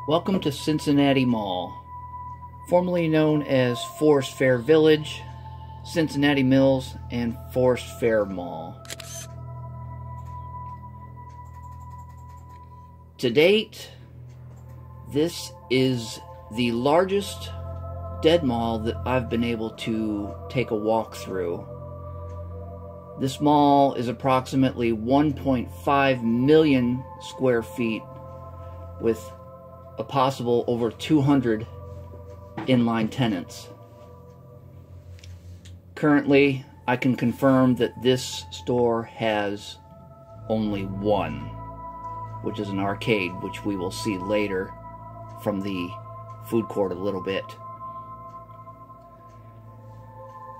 Welcome to Cincinnati Mall, formerly known as Forest Fair Village, Cincinnati Mills, and Forest Fair Mall. To date, this is the largest dead mall that I've been able to take a walk through. This mall is approximately 1.5 million square feet with a possible over 200 inline tenants. Currently, I can confirm that this store has only one, which is an arcade, which we will see later from the food court a little bit.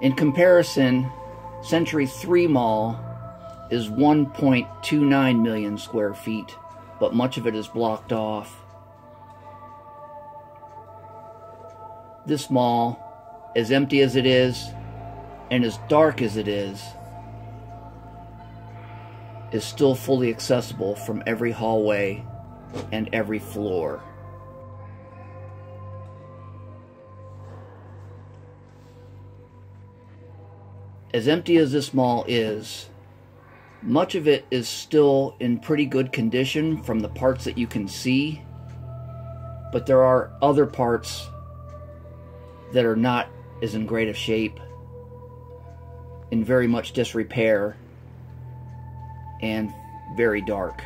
In comparison, Century 3 Mall is 1.29 million square feet, but much of it is blocked off. This mall, as empty as it is, and as dark as it is still fully accessible from every hallway and every floor. As empty as this mall is, much of it is still in pretty good condition from the parts that you can see, but there are other parts that are not as in great of shape, in very much disrepair, and very dark.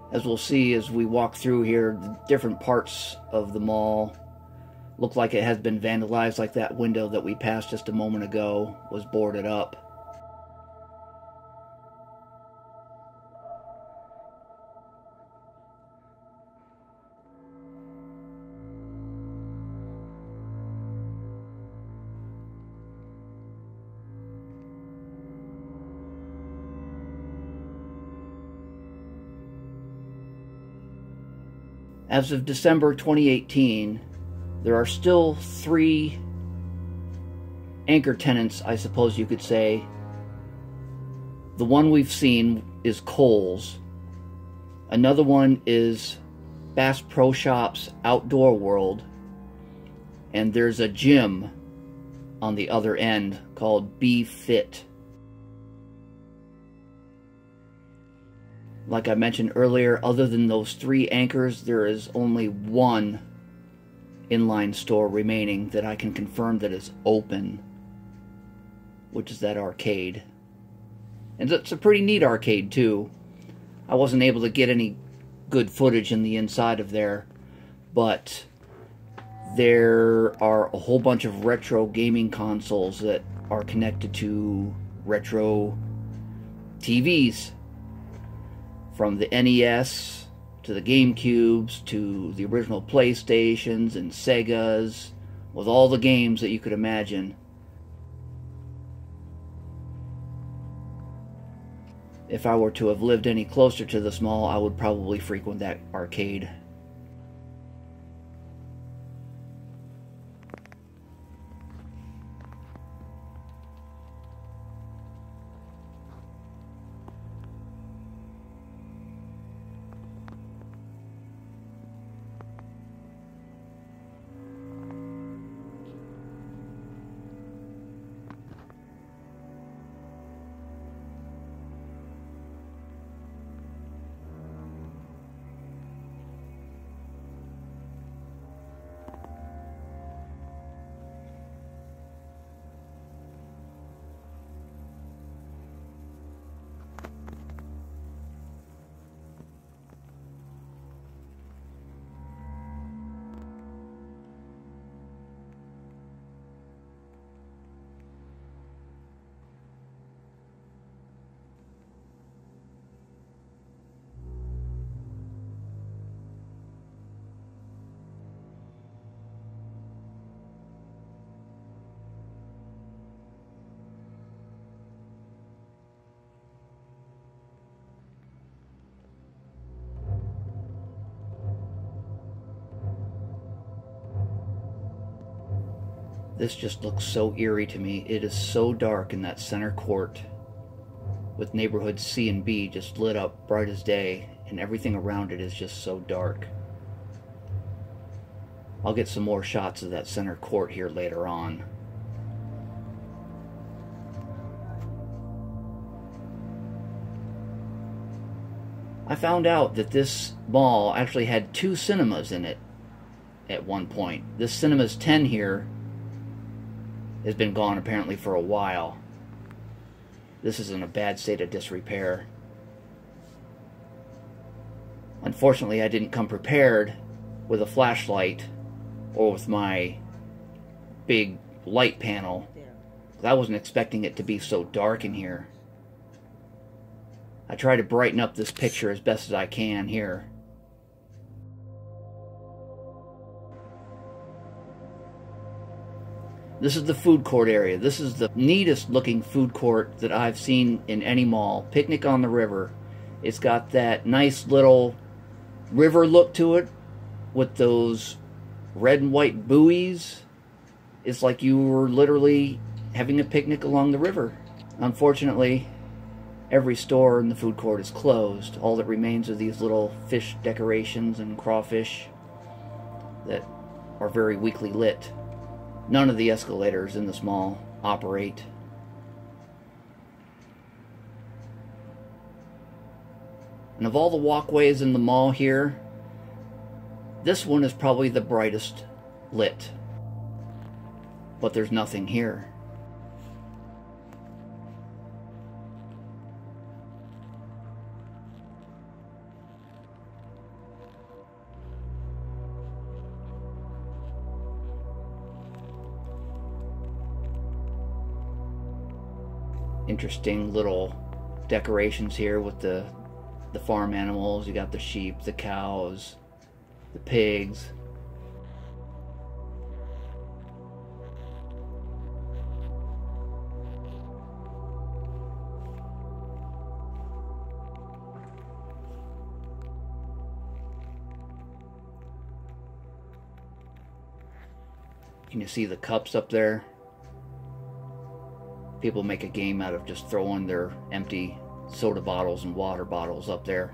As we'll see as we walk through here, the different parts of the mall look like it has been vandalized, like that window that we passed just a moment ago was boarded up. As of December 2018, there are still 3 anchor tenants, I suppose you could say. The one we've seen is Kohl's. Another one is Bass Pro Shop's Outdoor World. And there's a gym on the other end called Be Fit. Like I mentioned earlier, other than those 3 anchors, there is only one inline store remaining that I can confirm that is open, which is that arcade. And it's a pretty neat arcade too. I wasn't able to get any good footage in the inside of there, but there are a whole bunch of retro gaming consoles that are connected to retro TVs. From the NES, to the GameCubes, to the original PlayStations and Segas, with all the games that you could imagine. If I were to have lived any closer to this mall, I would probably frequent that arcade. This just looks so eerie to me. It is so dark in that center court, with neighborhoods C and B just lit up bright as day, and everything around it is just so dark. I'll get some more shots of that center court here later on. I found out that this mall actually had 2 cinemas in it at one point. This Cinemas 10 here has been gone apparently for a while. This is in a bad state of disrepair. Unfortunately, I didn't come prepared with a flashlight or with my big light panel. I wasn't expecting it to be so dark in here. I try to brighten up this picture as best as I can here. This is the food court area. This is the neatest looking food court that I've seen in any mall. Picnic on the river. It's got that nice little river look to it with those red and white buoys. It's like you were literally having a picnic along the river. Unfortunately, every store in the food court is closed. All that remains are these little fish decorations and crawfish that are very weakly lit. None of the escalators in this mall operate. And of all the walkways in the mall here, this one is probably the brightest lit. But there's nothing here. Interesting little decorations here with the farm animals. You got the sheep, the cows, the pigs. Can you see the cups up there? People make a game out of just throwing their empty soda bottles and water bottles up there.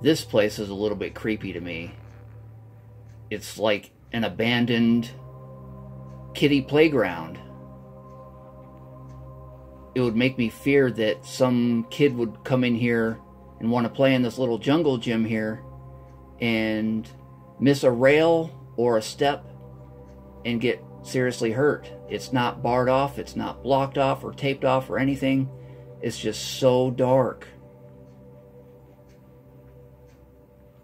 This place is a little bit creepy to me. It's like an abandoned kiddie playground. It would make me fear that some kid would come in here and want to play in this little jungle gym here and miss a rail or a step and get seriously hurt. It's not barred off, it's not blocked off or taped off or anything. It's just so dark.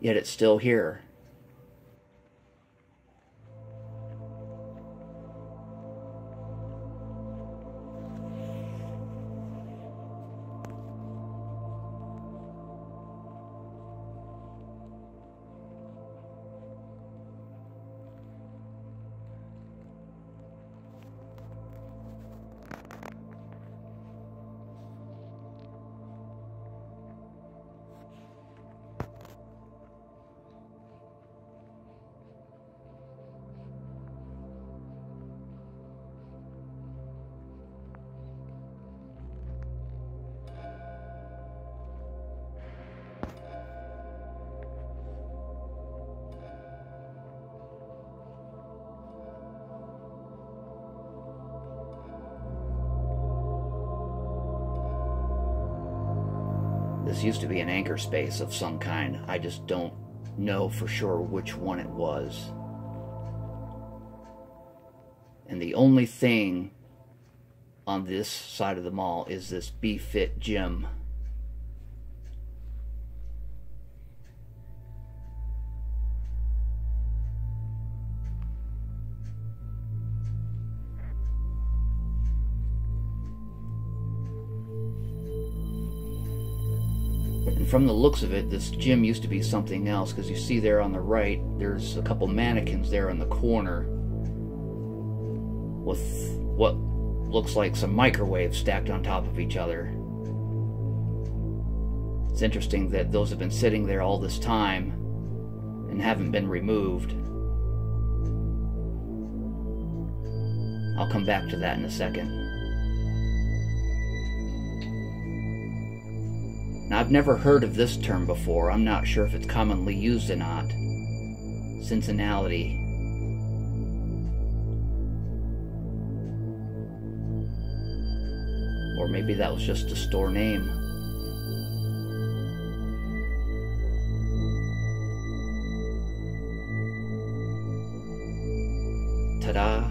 Yet it's still here. This used to be an anchor space of some kind. I just don't know for sure which one it was. And the only thing on this side of the mall is this B-Fit gym. From the looks of it, this gym used to be something else, because you see there on the right, there's a couple mannequins there in the corner with what looks like some microwaves stacked on top of each other. It's interesting that those have been sitting there all this time and haven't been removed. I'll come back to that in a second. Now, I've never heard of this term before. I'm not sure if it's commonly used or not. Cincinnati. Or maybe that was just a store name. Ta-da!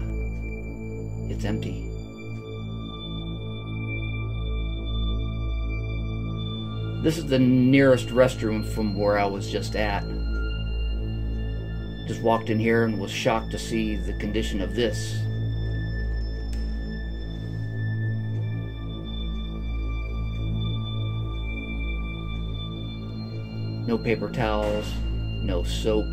It's empty. This is the nearest restroom from where I was just at. Just walked in here and was shocked to see the condition of this. No paper towels, no soap.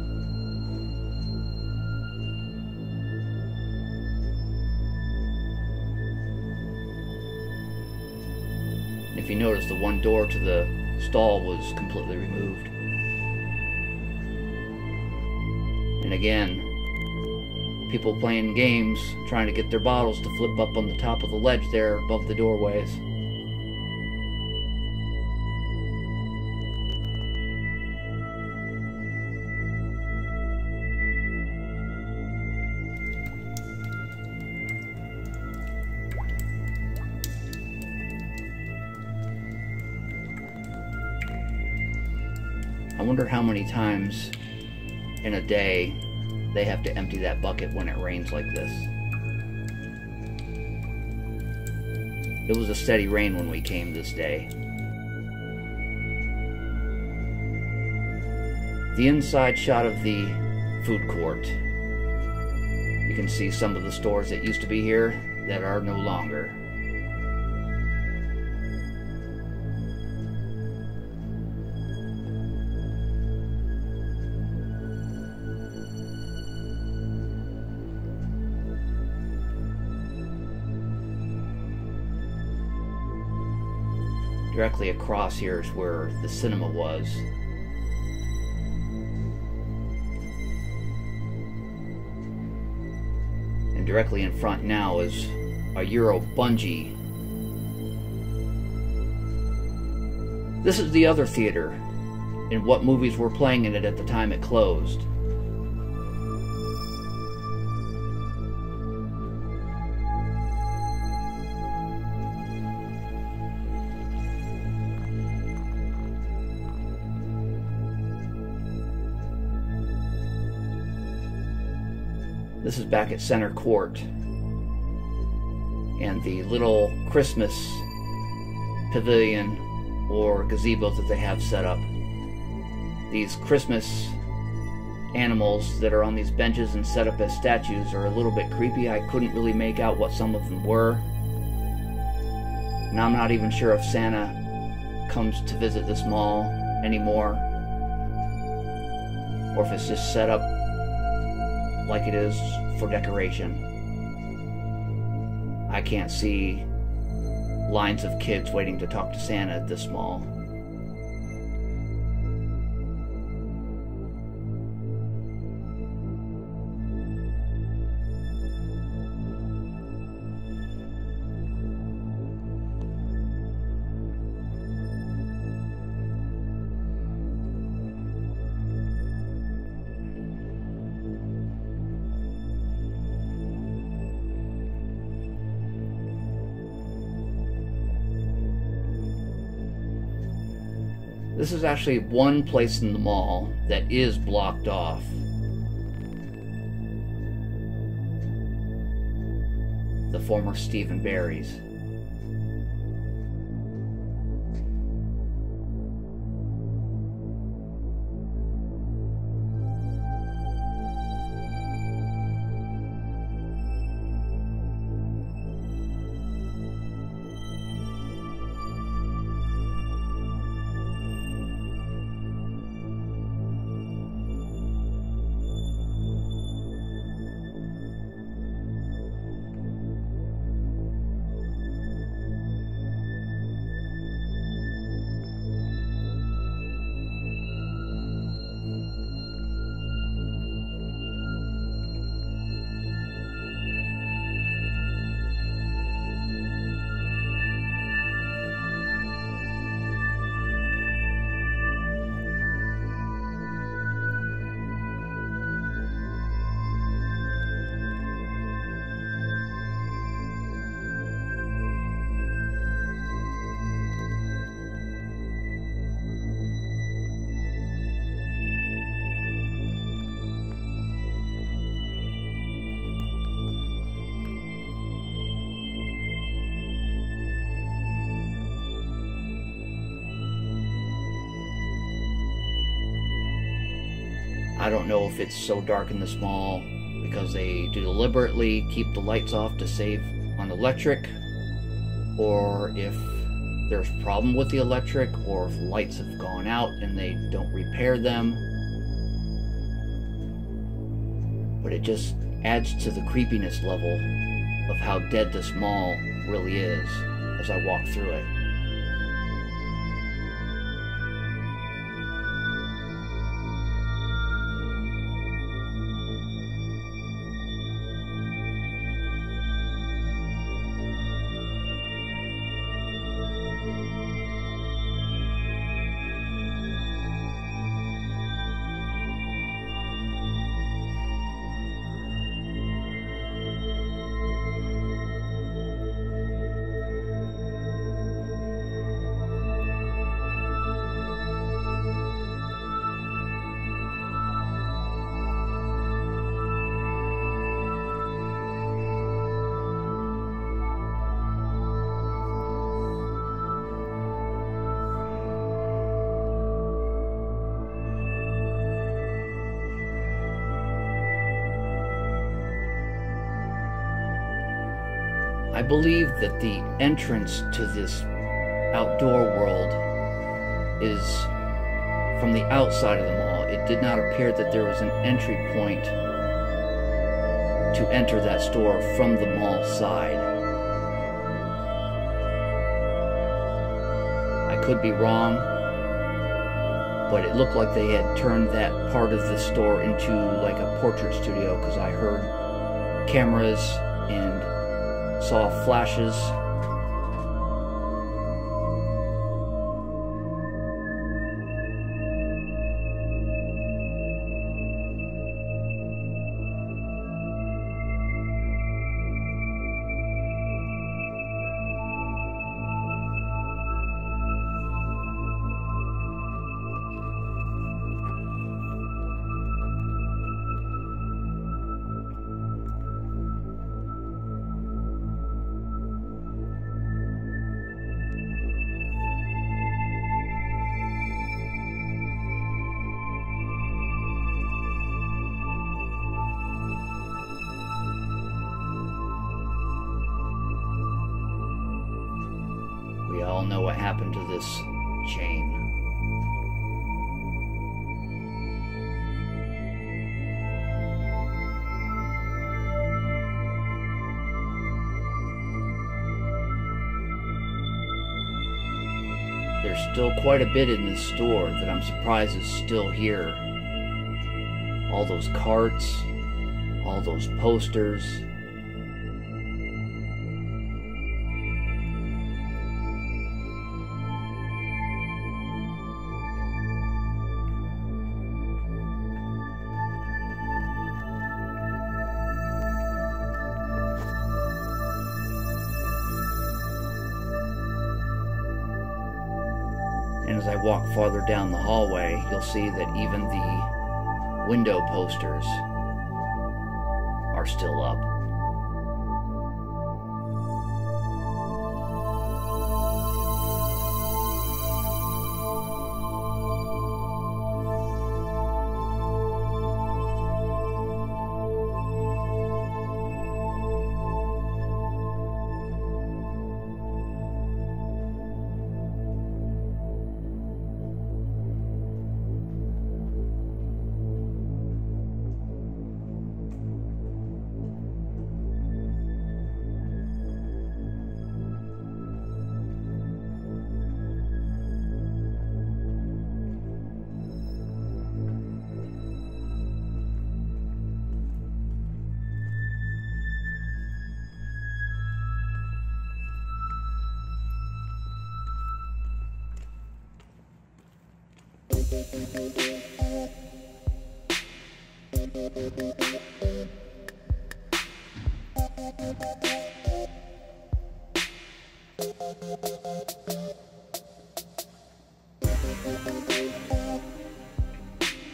If you notice, the one door to the stall was completely removed. And again, people playing games, trying to get their bottles to flip up on the top of the ledge there above the doorways. I wonder how many times in a day they have to empty that bucket when it rains like this. It was a steady rain when we came this day. The inside shot of the food court. You can see some of the stores that used to be here that are no longer. Directly across here is where the cinema was. And directly in front now is a Euro bungee. This is the other theater, and what movies were playing in it at the time it closed. This is back at Center Court, and the little Christmas pavilion or gazebos that they have set up. These Christmas animals that are on these benches and set up as statues are a little bit creepy. I couldn't really make out what some of them were. And I'm not even sure if Santa comes to visit this mall anymore, or if it's just set up like it is for decoration. I can't see lines of kids waiting to talk to Santa at this mall. This is actually one place in the mall that is blocked off. The former Steve and Barry's. I don't know if it's so dark in this mall because they do deliberately keep the lights off to save on electric, or if there's a problem with the electric, or if lights have gone out and they don't repair them. But it just adds to the creepiness level of how dead this mall really is as I walk through it. I believe that the entrance to this outdoor world is from the outside of the mall. It did not appear that there was an entry point to enter that store from the mall side. I could be wrong, but it looked like they had turned that part of the store into like a portrait studio, because I heard cameras and saw flashes. We all know what happened to this chain. There's still quite a bit in this store that I'm surprised is still here. All those carts, all those posters. And as I walk farther down the hallway, you'll see that even the window posters are still up.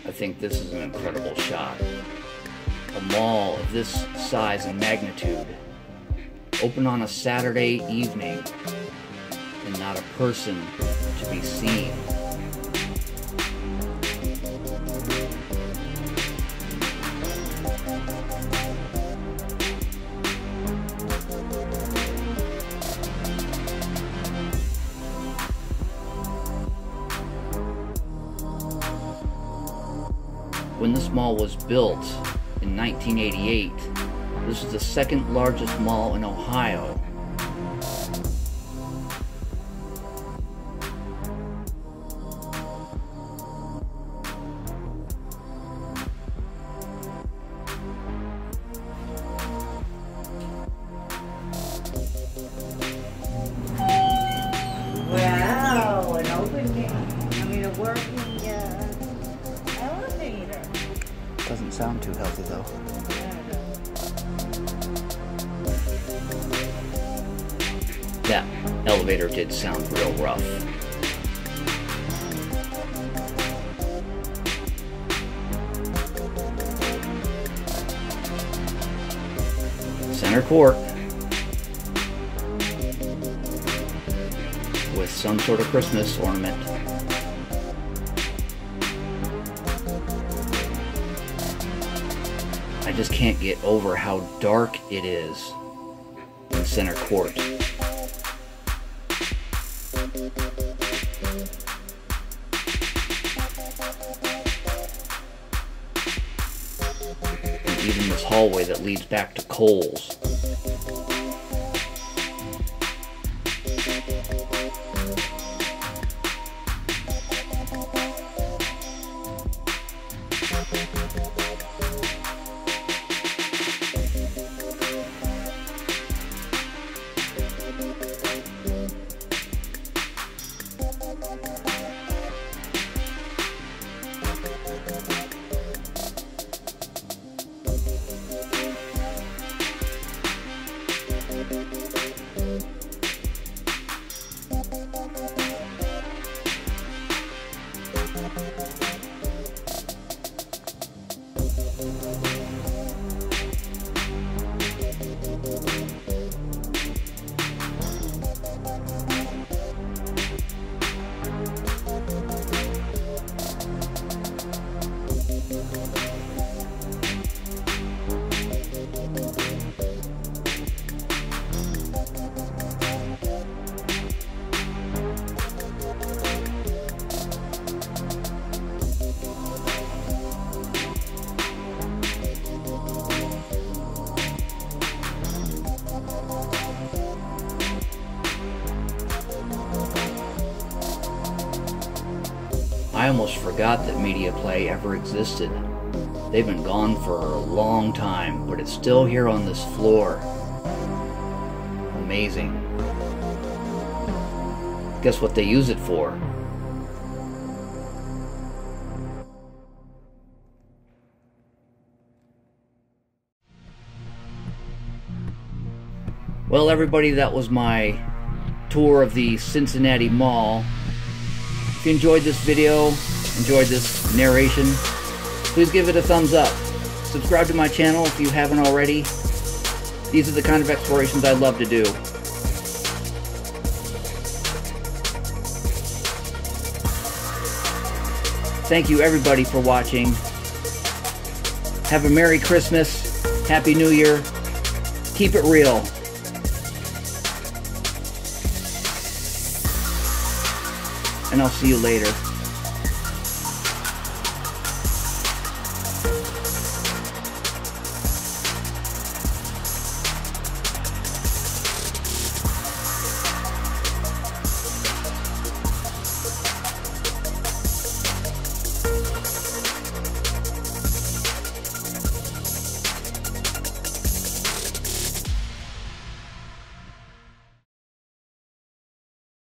I think this is an incredible shot. A mall of this size and magnitude, open on a Saturday evening, and not a person to be seen. when this mall was built in 1988, this is the second largest mall in Ohio. Wow, an open, I mean, a working elevator. Doesn't sound too healthy though. That elevator did sound real rough. Center court with some sort of Christmas ornament. I just can't get over how dark it is in center court. And even this hallway that leads back to Kohl's. I almost forgot that Media Play ever existed. They've been gone for a long time, but it's still here on this floor. Amazing. Guess what they use it for? Well, everybody, that was my tour of the Cincinnati Mall. If you enjoyed this video, enjoyed this narration, please give it a thumbs up. Subscribe to my channel if you haven't already. These are the kind of explorations I love to do. Thank you everybody for watching. Have a Merry Christmas, Happy New Year, keep it real. And I'll see you later.